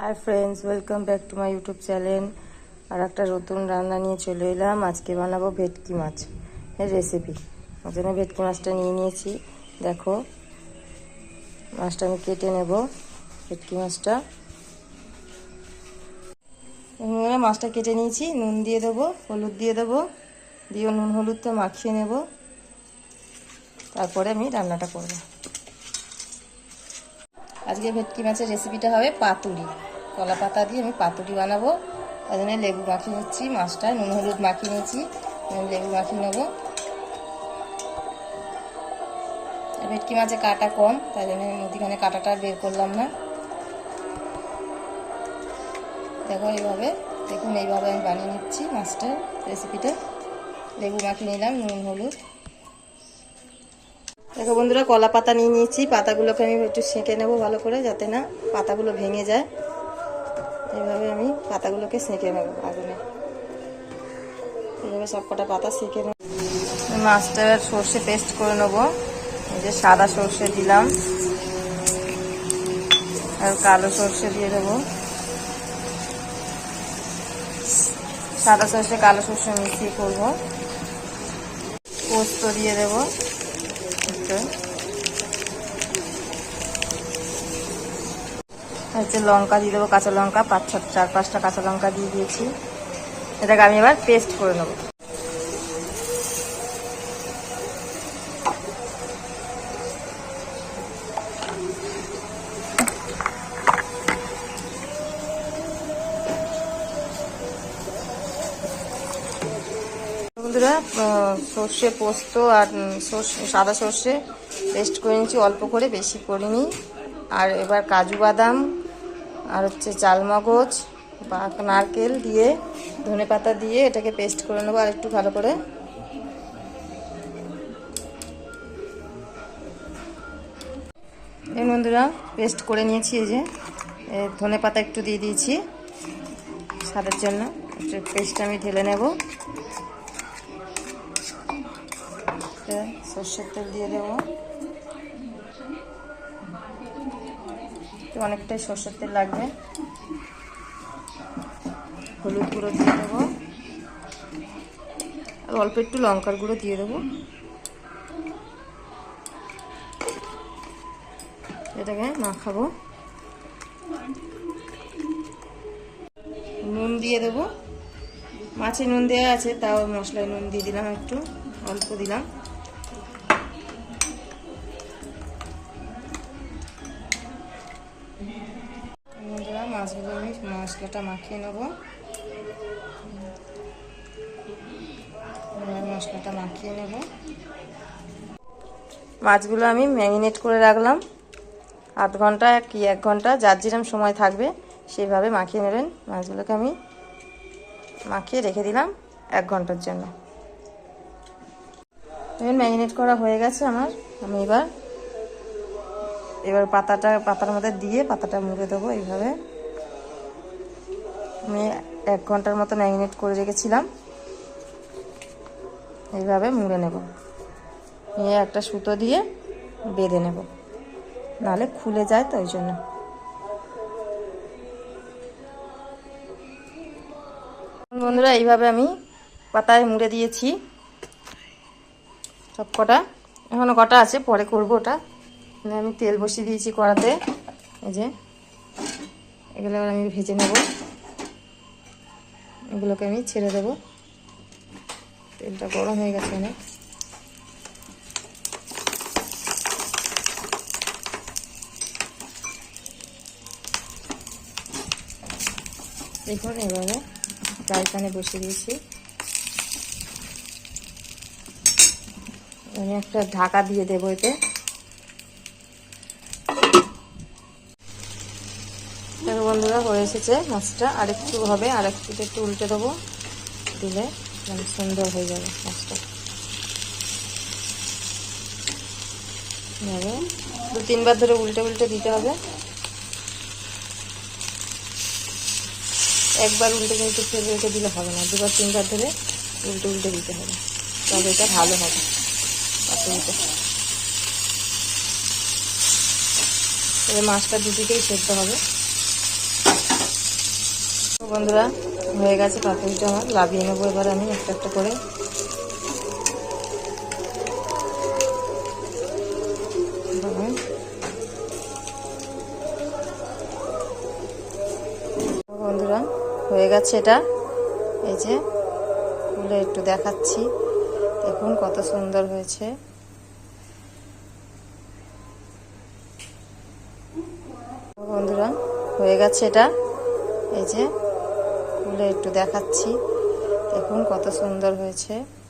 Hi friends, welcome back to my YouTube channel. और एक नतून रान्ना निये चले एलाम। आज के बानाबो भेटकी माछ रेसिपि। ओजोन्नो भेटकी माछटा निये निয়েছি। देखो माछटा आमि केटे नेब। भेटकी माछटा एबारे माछटा केटे निয়েছি। নুন দিয়ে দেব, হলুদ দিয়ে দেব, দিয়ে নুন হলুদটা মাখিয়ে নেব। তারপরে আমি রান্নাটা করব। আজকে ভেটকি মাছের রেসিপিটা হবে পাতুরি। কলা পাতা দিয়ে আমি পাতুরি বানাবো। তার জন্য লেবু মাখিয়ে নিচ্ছি। মাছটা নুন হলুদ মাখিয়ে নিয়েছি, লেবু মাখিয়ে নেব। ভেটকি মাছে কাটা কম, তাই জন্য মধ্যিখানে কাটাটা বের করলাম না। দেখো এইভাবে, দেখুন এইভাবে আমি বানিয়ে নিচ্ছি মাছটার রেসিপিটা। লেবু মাখিয়ে নিলাম, নুন হলুদ। দেখো বন্ধুরা, কলা পাতা নিয়ে নিয়েছি। পাতাগুলোকে আমি একটু সেঁকে নেব ভালো করে, যাতে না পাতাগুলো ভেঙে যায়। এইভাবে আমি পাতাগুলোকে সেঁকে নেব আগুনে। এইভাবে সব কটা পাতা সেঁকে নেব। মাছটা সর্ষে পেস্ট করে নেব। এই যে সাদা সর্ষে দিলাম, আর কালো সর্ষে দিয়ে দেবো। সাদা সর্ষে কালো সর্ষে মিশিয়ে করব। পোস্ত দিয়ে দেবো একটু। হচ্ছে লঙ্কা দিয়ে দেবো, কাঁচা লঙ্কা 4-5টা কাঁচা লঙ্কা দিয়ে দিয়েছি। এটাকে আমি এবার পেস্ট করে নেব। বন্ধুরা, সর্ষে পোস্ত আর সাদা সর্ষে পেস্ট করে নিয়েছি অল্প করে, বেশি করিনি। আর এবার কাজু বাদাম আর হচ্ছে চালমগজ বা নারকেল দিয়ে, ধনেপাতা দিয়ে এটাকে পেস্ট করে নেবো আর একটু ভালো করে। এই বন্ধুরা পেস্ট করে নিয়েছি। এই যে ধনেপাতা একটু দিয়ে দিয়েছি স্বাদের জন্য। পেস্টটা আমি ঢেলে নেব। সর্ষের তেল দিয়ে দেবো, অনেকটাই সর্ষের তেল লাগবে। হলুদ গুঁড়ো দিয়ে দেবো, আর অল্প একটু লঙ্কার গুঁড়ো দিয়ে দেবো। এটাকে মাখাবো। নুন দিয়ে দেবো। মাছে নুন দেওয়া আছে, তাও মশলায় নুন দিয়ে দিলাম, একটু অল্প দিলাম। মাছগুলো আমি মশলাটা মাখিয়ে নেব। মশলাটা মাখিয়ে নেব। মাছগুলো আমি ম্যারিনেট করে রাখলাম 8 ঘন্টা কি 1 ঘন্টা, যার যেরকম সময় থাকবে সেইভাবে মাখিয়ে নেবেন। মাছগুলোকে আমি মাখিয়ে রেখে দিলাম 1 ঘন্টার জন্য। ম্যারিনেট করা হয়ে গেছে আমার। আমি এবার পাতার মধ্যে দিয়ে পাতাটা মুড়ে দেবো। এইভাবে আমি 1 ঘন্টার মতো ম্যারিনেট করে রেখেছিলাম। এইভাবে মুড়ে নেব, নিয়ে একটা সুতো দিয়ে বেঁধে নেব, নাহলে খুলে যায়, তো ওই জন্য। বন্ধুরা, এইভাবে আমি পাতায় মুড়ে দিয়েছি সব কটা। এখনো কটা আছে, পরে করব ওটা। আমি তেল বসিয়ে দিয়েছি কড়াতে। এই যে এগুলো আমি ভেজে নেব। এগুলোকে আমি ছেড়ে দেব। তেলটা গরম হয়ে গেছে অনেক। দেখুন এভাবে ফ্রাই প্যানে বসিয়ে দিয়েছি। আমি একটা ঢাকা দিয়ে দেবো এতে। দেখো বন্ধুরা, হয়ে এসেছে মাছটা। আর একটু হবে, আর একটু উল্টে দেবো, দিলে সুন্দর হয়ে যাবে মাছটা। 2-3 বার ধরে উল্টে দিতে হবে। একবার উল্টে রেখে দিলে হবে না, 2-3 বার ধরে উল্টে দিতে হবে, তবে এটা ভালো হবে পাতুরিটা। তবে মাছটা দুদিকেই সেদ্ধ হবে। তো বন্ধুরা, হয়ে গেছে পাতুরিটা আমার। লাভিয়ে নেবো এবার আমি একটা একটা করে। বন্ধুরা, হয়ে গেছে এটা। এই যে খুলে একটু দেখাচ্ছি, দেখুন কত সুন্দর হয়েছে। বন্ধুরা, হয়ে গেছে এটা। এই যে খুলে একটু দেখাচ্ছি, দেখুন কত সুন্দর হয়েছে। বন্ধুরা, হয়ে গেছে এটা। এই যে খুলে একটু দেখাচ্ছি, দেখুন কত সুন্দর হয়েছে। বন্ধুরা, হয়ে গেছে এটা। এই যে খুলে একটু দেখাচ্ছি, দেখুন কত সুন্দর হয়েছে। বন্ধুরা, হয়ে গেছে এটা। এই যে খুলে একটু দেখাচ্ছি, দেখুন কত সুন্দর হয়েছে।